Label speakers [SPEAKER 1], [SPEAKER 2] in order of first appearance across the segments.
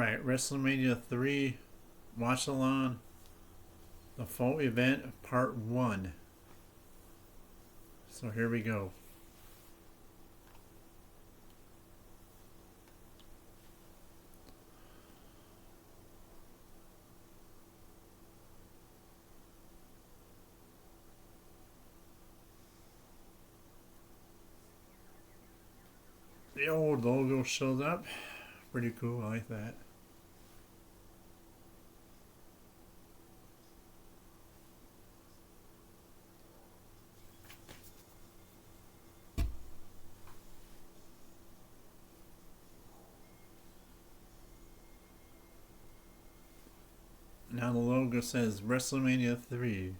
[SPEAKER 1] Alright, Wrestlemania 3 Watch Along, the full event, part 1. So here we go. The old logo shows up. Pretty cool, I like that. Now the logo says WrestleMania 3.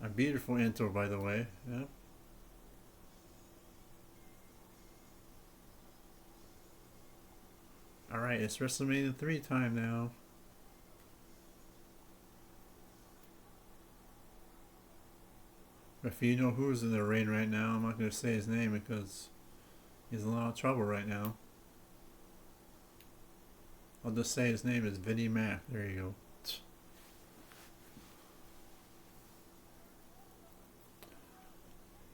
[SPEAKER 1] A beautiful intro, by the way. Yep. Alright, it's WrestleMania 3 time now. If you know who's in the ring right now, I'm not going to say his name because he's in a lot of trouble right now. I'll just say his name is Vinnie Mac. There you go.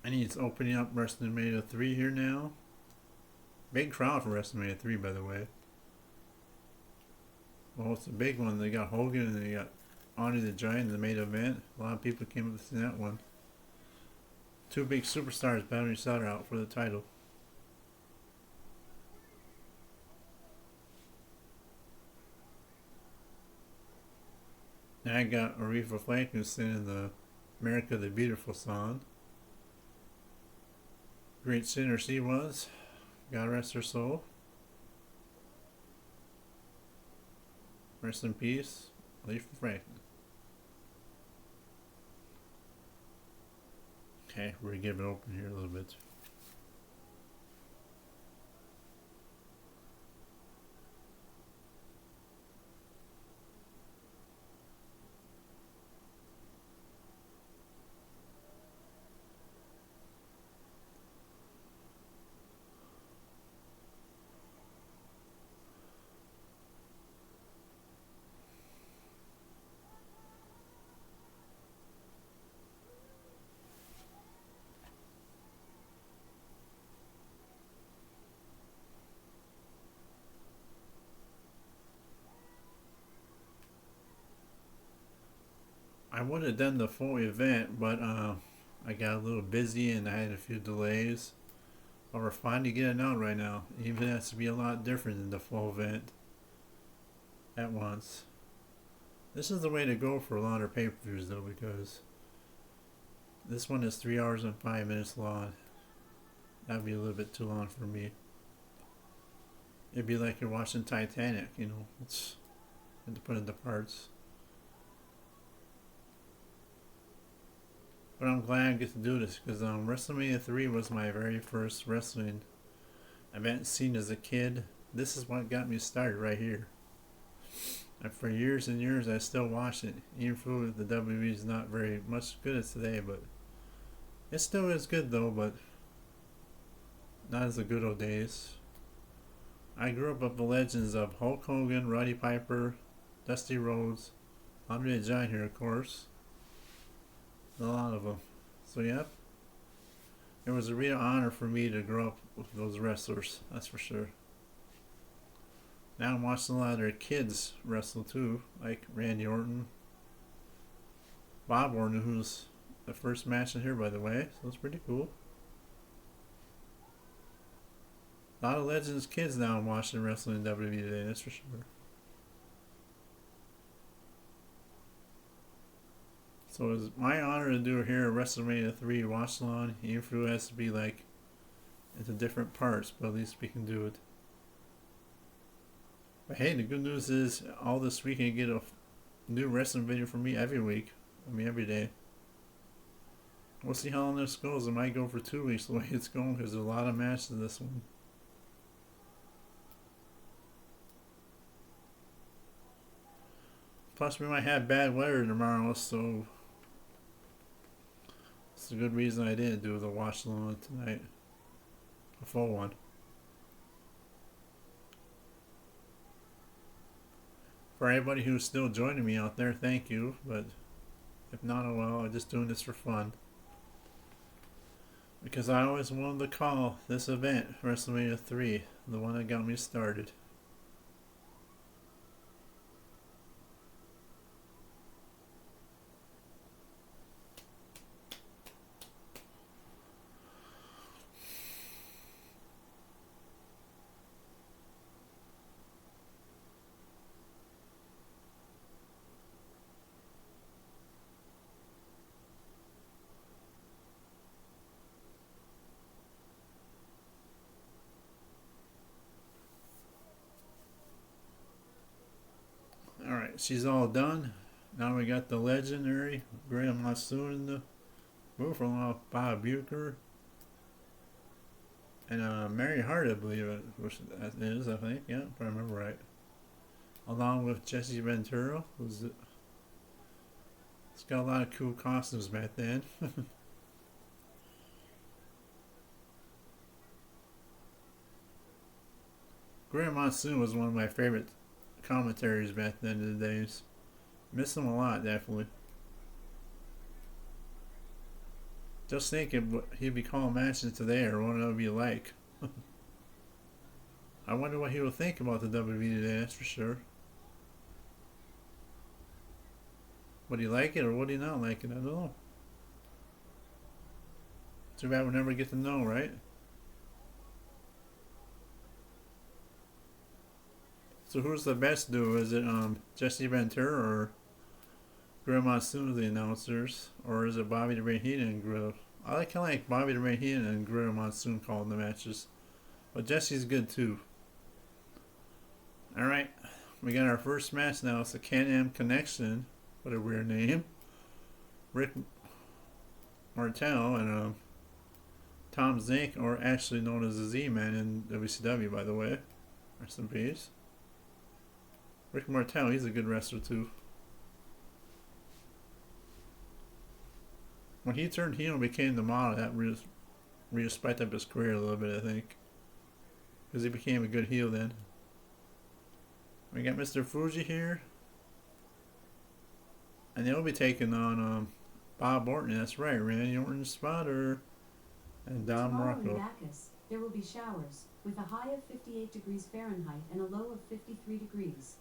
[SPEAKER 1] And he's opening up WrestleMania 3 here now. Big crowd for WrestleMania 3, by the way. Well, it's a big one. They got Hogan and they got Andre the Giant in the main event. A lot of people came up to see that one. Two big superstars battling each other out for the title. Now I got Aretha Franklin singing the America the Beautiful song. Great singer she was. God rest her soul. Rest in peace, Aretha Franklin. Okay, we're gonna give it open here a little bit. I would have done the full event, but I got a little busy and I had a few delays. But we're fine to get it out right now. Even has to be a lot different than the full event at once. This is the way to go for a lot of pay-per-views though, because this one is 3 hours and 5 minutes long. That'd be a little bit too long for me. It'd be like you're watching Titanic, you know. It's had to put into parts. But I'm glad I get to do this because WrestleMania 3 was my very first wrestling event seen as a kid. This is what got me started right here. And for years and years I still watch it, even though the WWE is not very much good as today, but it still is good though, but not as the good old days. I grew up with the legends of Hulk Hogan, Roddy Piper, Dusty Rhodes, Andre the Giant here of course. A lot of them. So yep, it was a real honor for me to grow up with those wrestlers, that's for sure. Now I'm watching a lot of their kids wrestle too, like Randy Orton, Bob Orton, who's the first match in here by the way, so it's pretty cool. A lot of Legends kids now I'm watching wrestling in WWE today, that's for sure. So it's my honor to do here a WrestleMania 3 watch along, even if it has to be like into different parts, but at least we can do it. But hey, the good news is all this week you get a new wrestling video from me every week. I mean every day. We'll see how long this goes. It might go for 2 weeks the way it's going because there's a lot of matches in this one. Plus we might have bad weather tomorrow, so it's a good reason I didn't do the watch along tonight. A full one. For everybody who's still joining me out there, thank you. But if not, oh well, I'm just doing this for fun. Because I always wanted to call this event WrestleMania 3, the one that got me started. Alright, she's all done. Now we got the legendary Graham Monsoon in the move from Bob Bucher. And Mary Hart, I believe it is, I think, yeah, if I remember right. Along with Jesse Ventura, it's got a lot of cool costumes back then. Graham Monsoon was one of my favorite commentaries back then in the days. Miss him a lot, definitely. Just think if he'd be calling matches today or what it would be like. I wonder what he would think about the WWE today, that's for sure. Would he like it or would he not like it? I don't know. Too bad we'll never get to know, right? So who's the best duo? Is it Jesse Ventura or Graham Monsoon, the announcers, or is it Bobby the Brain Heenan and Grill? I kind of like Bobby the Brain Heenan and Graham Monsoon calling the matches, but Jesse's good too. All right, we got our first match now. It's the Can-Am Connection. What a weird name. Rick Martel and Tom Zink, or actually known as the Z-Man in WCW, by the way. Rest in peace. Rick Martel, he's a good wrestler too. When he turned heel and became the model, that really spiked up his career a little bit, I think. Because he became a good heel then. We got Mr. Fuji here. And they'll be taking on Bob Orton. That's right, Randy Orton's spotter. And Don
[SPEAKER 2] Tomorrow
[SPEAKER 1] Morocco.
[SPEAKER 2] in Bacchus, there will be showers, with a high of 58 degrees Fahrenheit and a low of 53 degrees.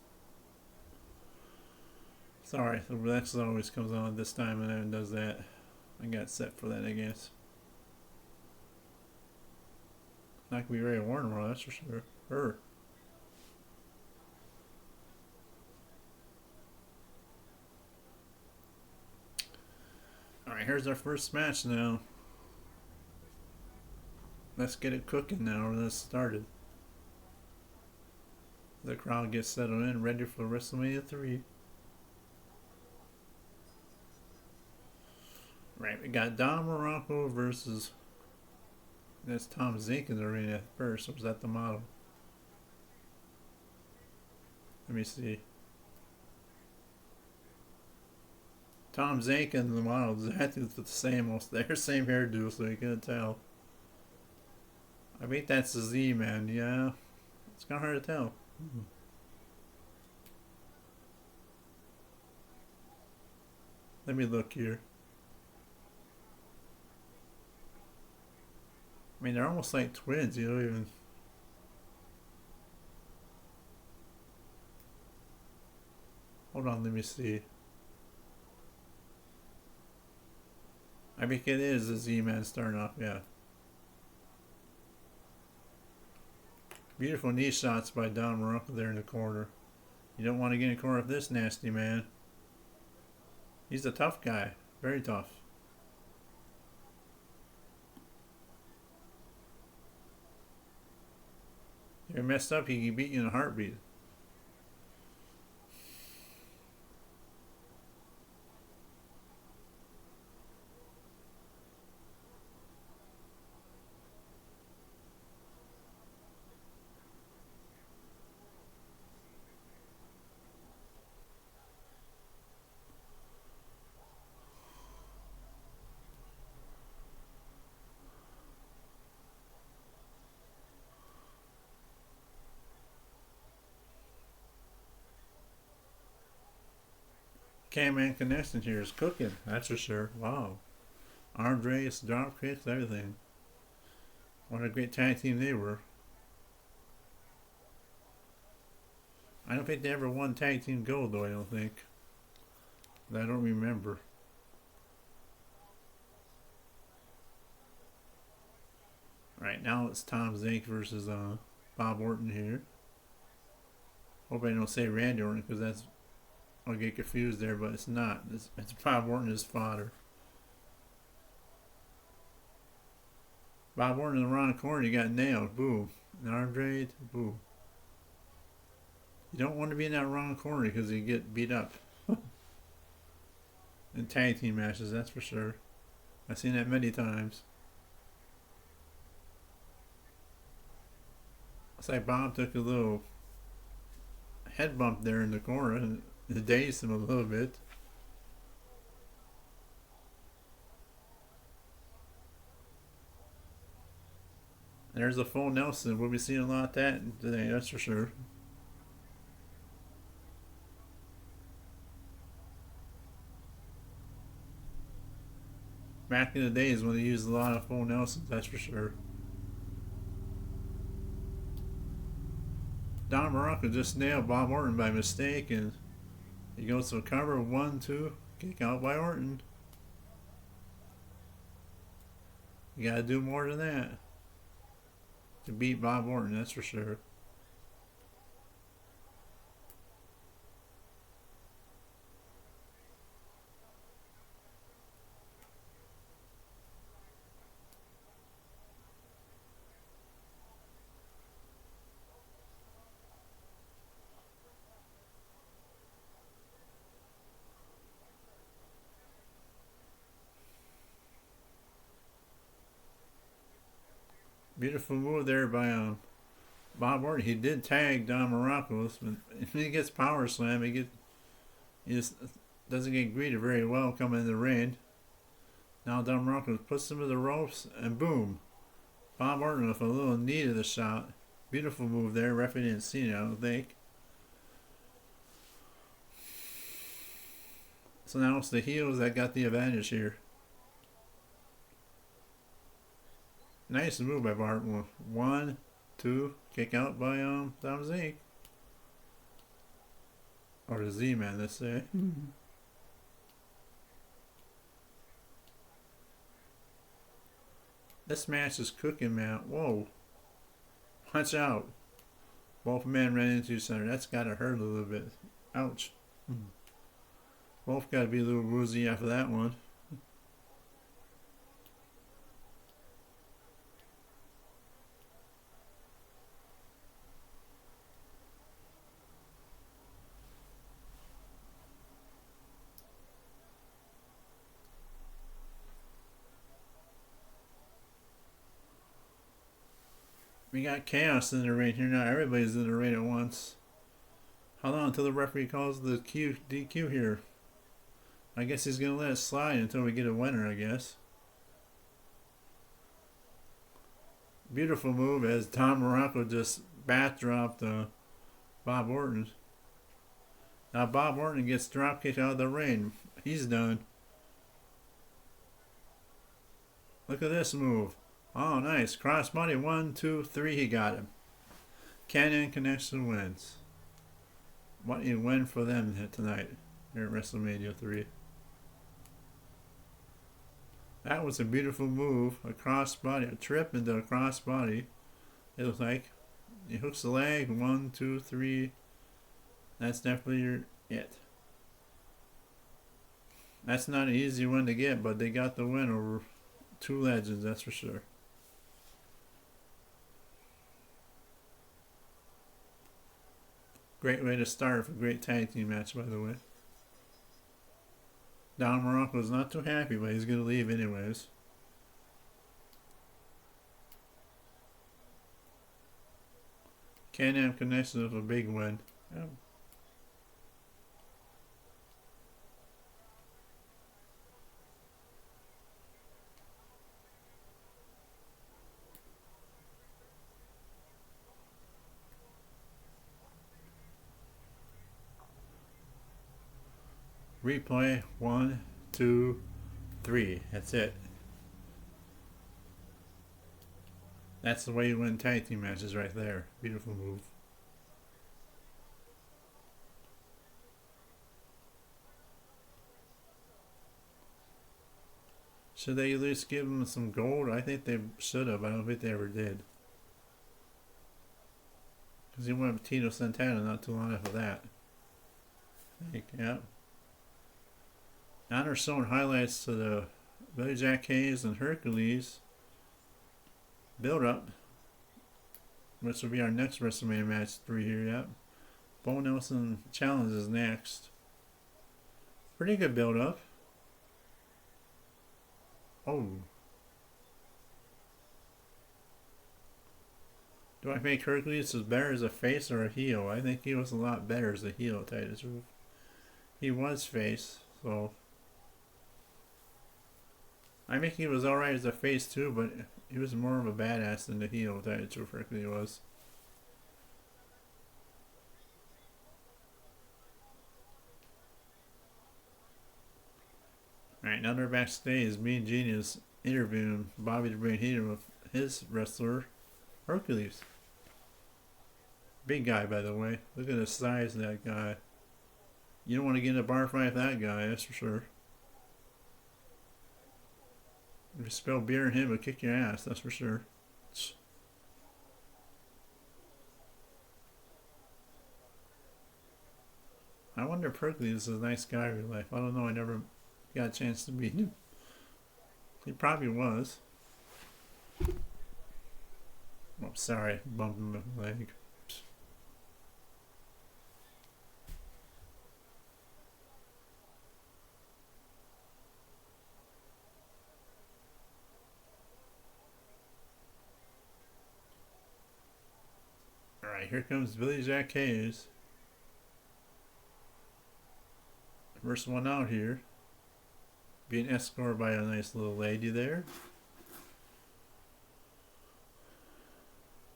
[SPEAKER 1] Sorry, the Alexa always comes on this time and then does that. I got set for that, I guess. Not gonna be very warm tomorrow, that's for sure. Alright, here's our first match now. Let's get it cooking now, or let's start it. The crowd gets settled in, ready for WrestleMania 3. Right, we got Don Morocco versus... That's Tom Zink in the arena at first. Was that the model? Let me see. Tom Zink and the model exactly the same, almost their same hairdo, so you can't tell. I think that's the Z-Man, yeah. It's kind of hard to tell. Let me look here. I mean, they're almost like twins, you don't even... Hold on, let me see. I think it is the Z-Man starting off, yeah. Beautiful knee shots by Don Morocco there in the corner. You don't want to get in the corner of this nasty man. He's a tough guy. Very tough. If you're messed up, he can beat you in a heartbeat. K-Man connection here is cooking. That's for sure. Wow. Andres, drop kicks, everything. What a great tag team they were. I don't think they ever won tag team gold though. I don't think. I don't remember. Right now it's Tom Zink versus Bob Orton here. Hope I don't say Randy Orton because that's I'll get confused there, but it's not. It's Bob Orton, his father. Bob Orton in the wrong corner, he got nailed. Boom. And Andre, boom. You don't want to be in that wrong corner because you get beat up. In tag team matches, that's for sure. I've seen that many times. It's like Bob took a little head bump there in the corner and it dazed him a little bit. There's a full Nelson. We'll be seeing a lot of that today, that's for sure. Back in the days when they used a lot of full Nelsons, that's for sure. Don Morocco just nailed Bob Orton by mistake, and he goes to a cover. 1, 2, kick out by Orton. You gotta do more than that to beat Bob Orton, that's for sure. Beautiful move there by Bob Orton. He did tag Don Morocco, but he gets power slam. He just doesn't get greeted very well coming in the ring. Now Don Morocco puts him to the ropes, and boom, Bob Orton with a little knee to the shot. Beautiful move there. Referee didn't see it, I don't think. So now it's the heels that got the advantage here. Nice move by Bart. 1, 2, kick out by Tom Zink. Or the Z-Man, let's say.
[SPEAKER 3] Mm-hmm.
[SPEAKER 1] This match is cooking, man. Whoa. Watch out. Both men ran into each other. That's gotta hurt a little bit. Ouch. Both gotta be a little woozy after that one. We got chaos in the ring here now. Everybody's in the ring at once. Hold on until the referee calls the DQ here. I guess he's going to let it slide until we get a winner, I guess. Beautiful move as Tom Morocco just bat dropped Bob Orton. Now Bob Orton gets drop kicked out of the ring. He's done. Look at this move. Oh, nice. Crossbody. 1, 2, 3. He got him. Canyon Connection wins. What a win for them tonight here at Wrestlemania 3. That was a beautiful move. A crossbody. A trip into a crossbody. It looks like. He hooks the leg. 1, 2, 3. That's definitely it. That's not an easy one to get, but they got the win over two legends, that's for sure. Great way to start for a great tag team match, by the way. Don Morocco's not too happy, but he's going to leave anyways. Can-Am Connection with a big win. Yeah. Replay. 1, 2, 3. That's it. That's the way you win tag team matches right there. Beautiful move. Should they at least give him some gold? I think they should have. I don't think they ever did. Because he went with Tito Santana not too long after that. I think, yeah. Now they're showing highlights to the Billy Jack Hayes and Hercules build up, which will be our next WrestleMania match 3 here, yep. Bo Nelson Challenge is next. Pretty good build up. Oh. Do I think Hercules is better as a face or a heel? I think he was a lot better as a heel, to tell you the truth. He was face, so I think he was alright as a face too, but he was more of a badass than the heel, to tell you the truth. Hercules was. Alright, now they're backstage. Me and Genius interviewing Bobby the Brain Heater with his wrestler, Hercules. Big guy, by the way. Look at the size of that guy. You don't want to get in a bar fight with that guy, that's for sure. If you spill beer in him, he'll kick your ass, that's for sure. I wonder if Hercules is a nice guy in real life. I don't know, I never got a chance to meet him. He probably was. Oh, sorry, bumped him in the leg. Alright, here comes Billy Jack Hayes. First one out here. Being escorted by a nice little lady there.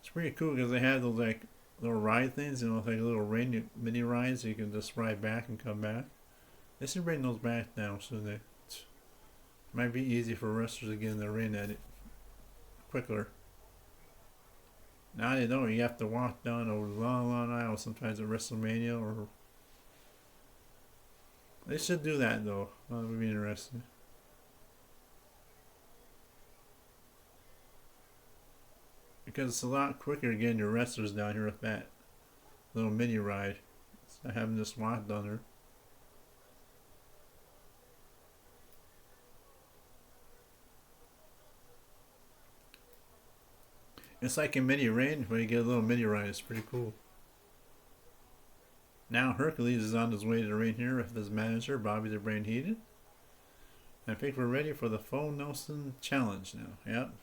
[SPEAKER 1] It's pretty cool because they have those like little ride things, you know, like little rain mini rides. So you can just ride back and come back. They should bring those back now, so they might be easy for wrestlers to get in the ring at it quicker. Now you know you have to walk down a long aisle sometimes at WrestleMania, or they should do that though. That would be interesting. Because it's a lot quicker getting your wrestlers down here with that little mini ride. Instead of having this walk down there. It's like a mini rain where you get a little mini ride. It's pretty cool. Now Hercules is on his way to the ring here with his manager, Bobby the Brain Heated. I think we're ready for the Bo Nelson Challenge now. Yep.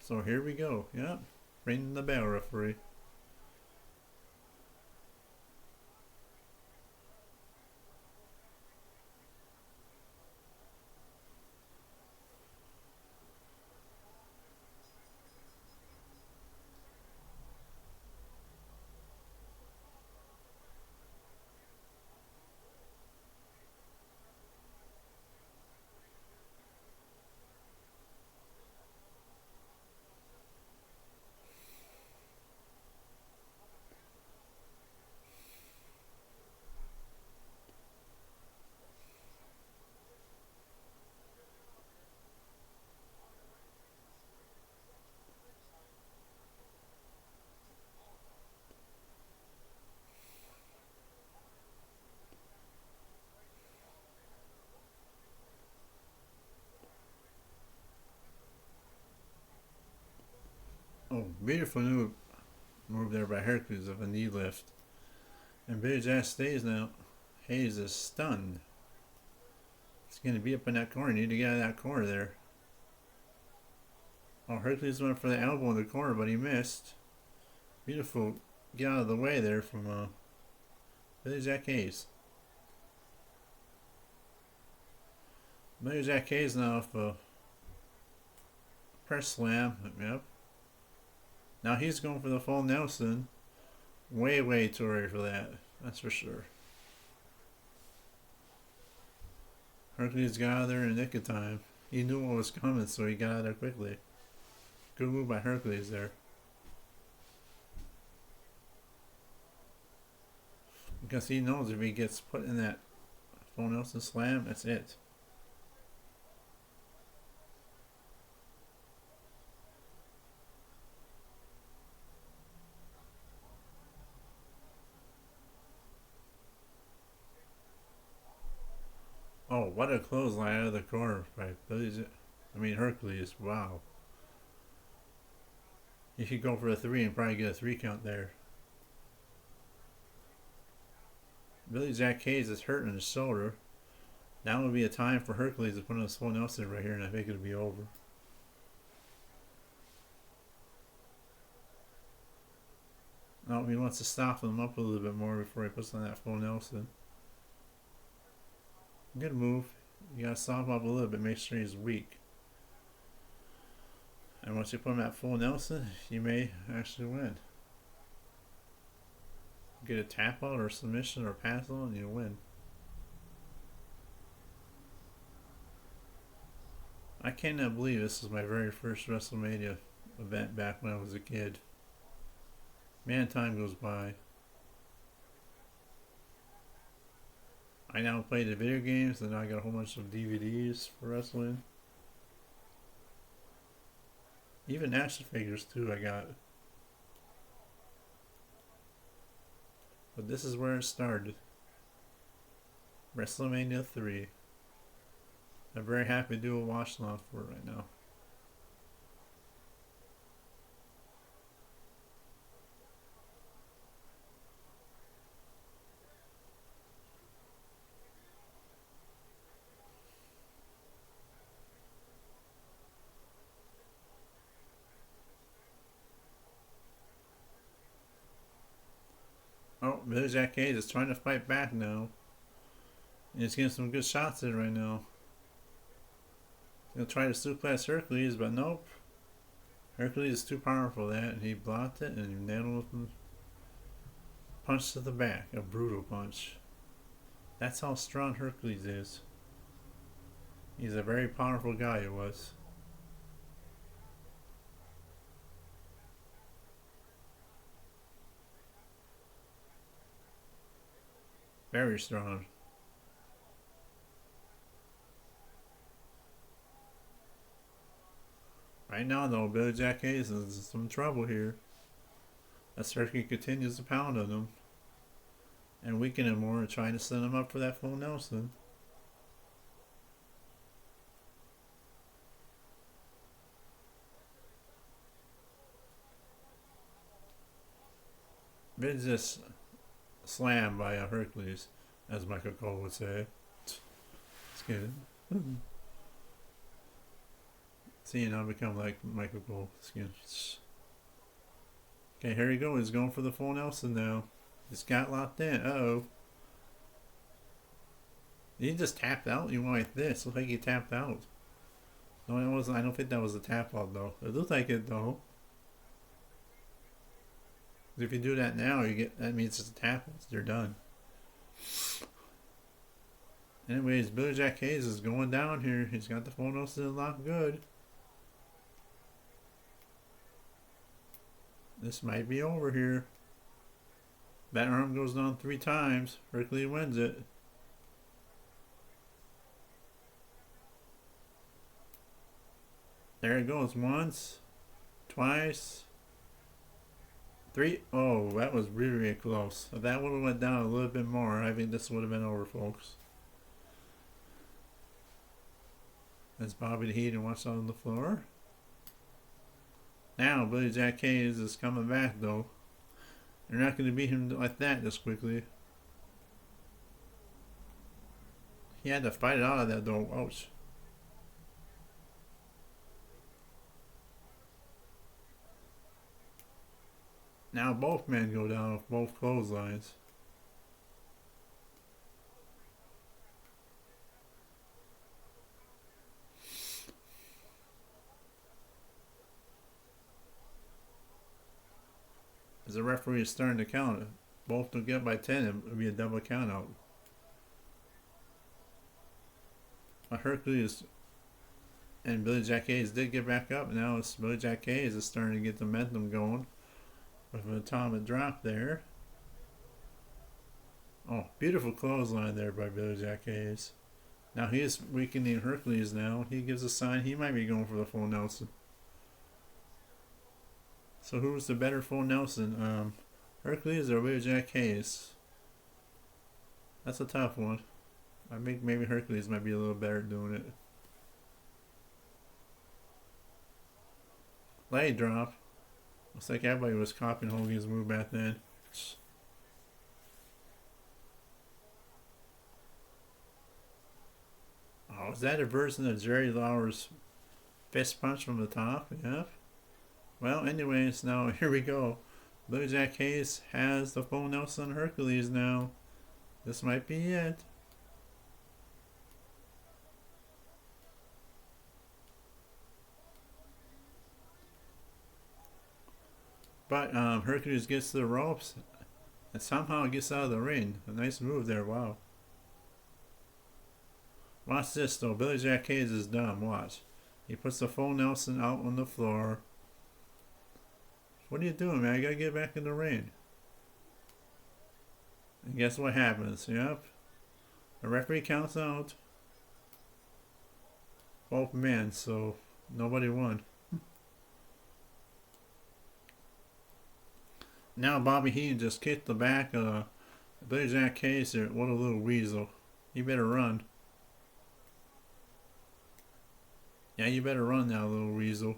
[SPEAKER 1] So here we go. Yep. Ring the bell, referee. Oh, beautiful new move there by Hercules of a knee lift. And Billy Jack stays now. Hayes is stunned. He's going to be up in that corner. You need to get out of that corner there. Oh, Hercules went for the elbow in the corner, but he missed. Beautiful. Get out of the way there from Billy Jack Hayes. Billy Jack Hayes now off a press slam. Yep. Now he's going for the full Nelson. Way, way too early for that. That's for sure. Hercules got out of there in the nick of time. He knew what was coming, so he got out of there quickly. Good move by Hercules there. Because he knows if he gets put in that full Nelson slam, that's it. Oh, what a clothesline out of the corner by Hercules. Wow. He should go for a 3 and probably get a 3 count there. Billy Jack Hayes is hurting his shoulder. Now would be a time for Hercules to put on a full Nelson right here, and I think it'll be over. No, he wants to soften him up a little bit more before he puts on that full Nelson. Good move. You gotta soften him up a little bit, make sure he's weak. And once you put him at full Nelson, you may actually win. Get a tap out or submission or pass on, and you win. I cannot believe this is my very first WrestleMania event back when I was a kid. Man, time goes by. I now play the video games, and I got a whole bunch of DVDs for wrestling. Even action figures too I got. But this is where it started. Wrestlemania 3. I'm very happy to do a watch along for it right now. Oh, Billy Jack Hayes is trying to fight back now. And he's getting some good shots in right now. He'll try to suplex Hercules, but nope. Hercules is too powerful for that, and he blocked it and he nailed him with a punch to the back. A brutal punch. That's how strong Hercules is. He's a very powerful guy, he was. Very strong. Right now, though, Billy Jack Hayes is in some trouble here. As Hercules continues to pound on him and weaken him more and trying to set him up for that full Nelson. It's just slam by Hercules, as Michael Cole would say. It's good. See, now become like Michael Cole. It's good. Okay, here he goes. He's going for the full Nelson now. He's got locked in. Uh-oh. He just tapped out? You went like this. Looked like he tapped out. No, it wasn't. I don't think that was a tap out, though. It looked like it, though. If you do that now, that means it's a tap out. You're done. Anyways, Billy Jack Hayes is going down here. He's got the full Nelson locked good. This might be over here. That arm goes down 3 times. Hercules wins it. There it goes. Once. Twice. 3. Oh, that was really, really close. If that would have went down a little bit more, I think this would have been over, folks. That's Bobby the Heat and what's on the floor. Now, Billy Jack Hayes is coming back, though. You're not going to beat him like that this quickly. He had to fight it out of that, though. Ouch. Now both men go down with both clotheslines. As the referee is starting to count it. Both to get by 10, it would be a double count out. But Hercules and Billy Jack Hayes did get back up. Now it's Billy Jack Hayes is starting to get the momentum going with an atomic drop there. Oh, beautiful clothesline there by Billy Jack Hayes. Now he is weakening Hercules now. He gives a sign he might be going for the full Nelson. So who's the better full Nelson? Hercules or Billy Jack Hayes? That's a tough one. I think maybe Hercules might be a little better at doing it. Leg drop. Looks like everybody was copying Hogan's move back then. Oh, is that a version of Jerry Lawler's fist punch from the top? Yeah. Well, anyways, now here we go. Billy Jack Hayes has the full Nelson Hercules now. This might be it. But Hercules gets to the ropes and somehow gets out of the ring. A nice move there, wow. Watch this though, Billy Jack Hayes is dumb, watch. He puts the full Nelson out on the floor. What are you doing, man? I gotta get back in the ring. And guess what happens? Yep. The referee counts out both men, so nobody won. Now Bobby Heenan just kicked the back of Billy Jack Hayes here. What a little weasel. You better run. Yeah, you better run now, little weasel.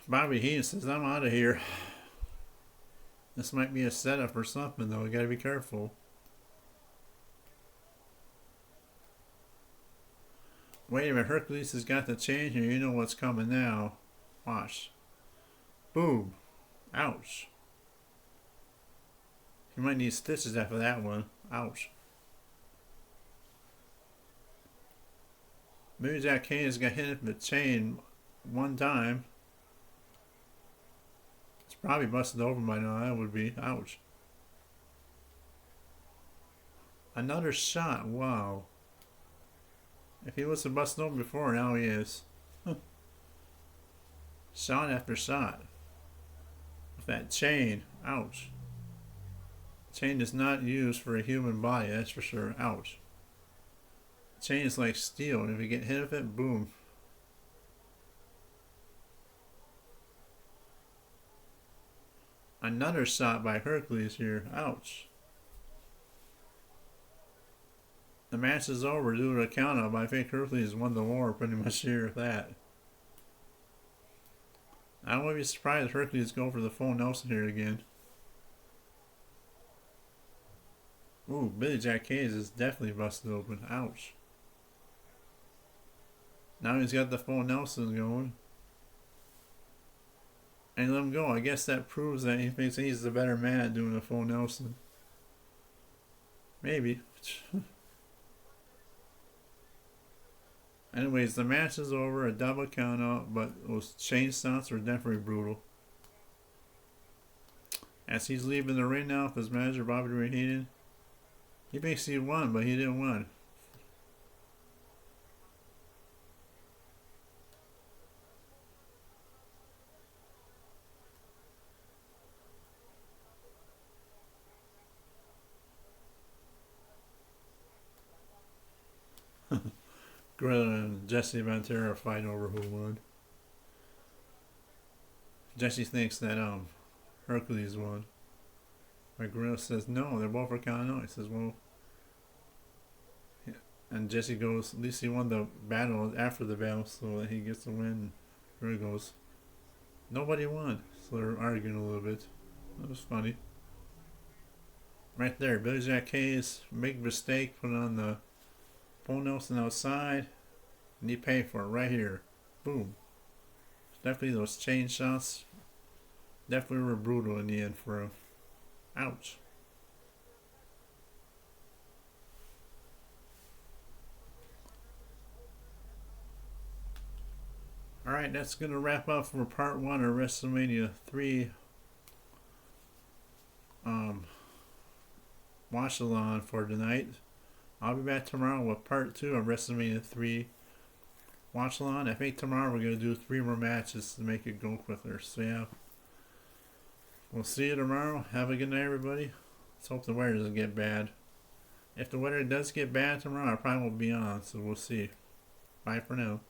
[SPEAKER 1] Bobby Heenan says, I'm out of here. This might be a setup or something, though. You gotta be careful. Wait a minute, Hercules has got the chain here. You know what's coming now. Watch. Boom. Ouch. You might need stitches after that one. Ouch. Maybe Jack Hayes got hit with the chain one time. It's probably busted open by now. That would be. Ouch. Another shot. Wow. If he wasn't busted open before, now he is. Shot after shot. With that chain. Ouch. Chain is not used for a human body, that's for sure. Ouch. Chain is like steel, and if you get hit with it, boom. Another shot by Hercules here. Ouch. The match is over due to a count up. I think Hercules won the war pretty much here with that. I wouldn't be surprised if Hercules go for the full Nelson here again. Ooh, Billy Jack Hayes is definitely busted open. Ouch. Now he's got the full Nelson going. And let him go. I guess that proves that he thinks he's the better man at doing a full Nelson. Maybe. Anyways, the match is over. A double count out, but those chain stomps were definitely brutal. As he's leaving the ring now with his manager, Bobby Heenan, he thinks he won, but he didn't win. Gorilla and Jesse Ventura fighting over who won. Jesse thinks that Hercules won. But Gorilla says no, they're both for counting out. He says, well, yeah. And Jesse goes, at least he won the battle after the battle, so that he gets the win. Gorilla goes, nobody won. So they're arguing a little bit. That was funny. Right there, Billy Jack Hayes, big mistake, put on the full Nelson outside, and he paid for it right here. Boom. Definitely those chain shots definitely were brutal in the end for him. Ouch. Alright, that's going to wrap up for part 1 of WrestleMania 3 watch along for tonight. I'll be back tomorrow with part 2 of WrestleMania 3 watch along. I think tomorrow we're going to do 3 more matches to make it go quicker. So yeah, we'll see you tomorrow. Have a good night, everybody. Let's hope the weather doesn't get bad. If the weather does get bad tomorrow, I probably won't be on, so we'll see. Bye for now.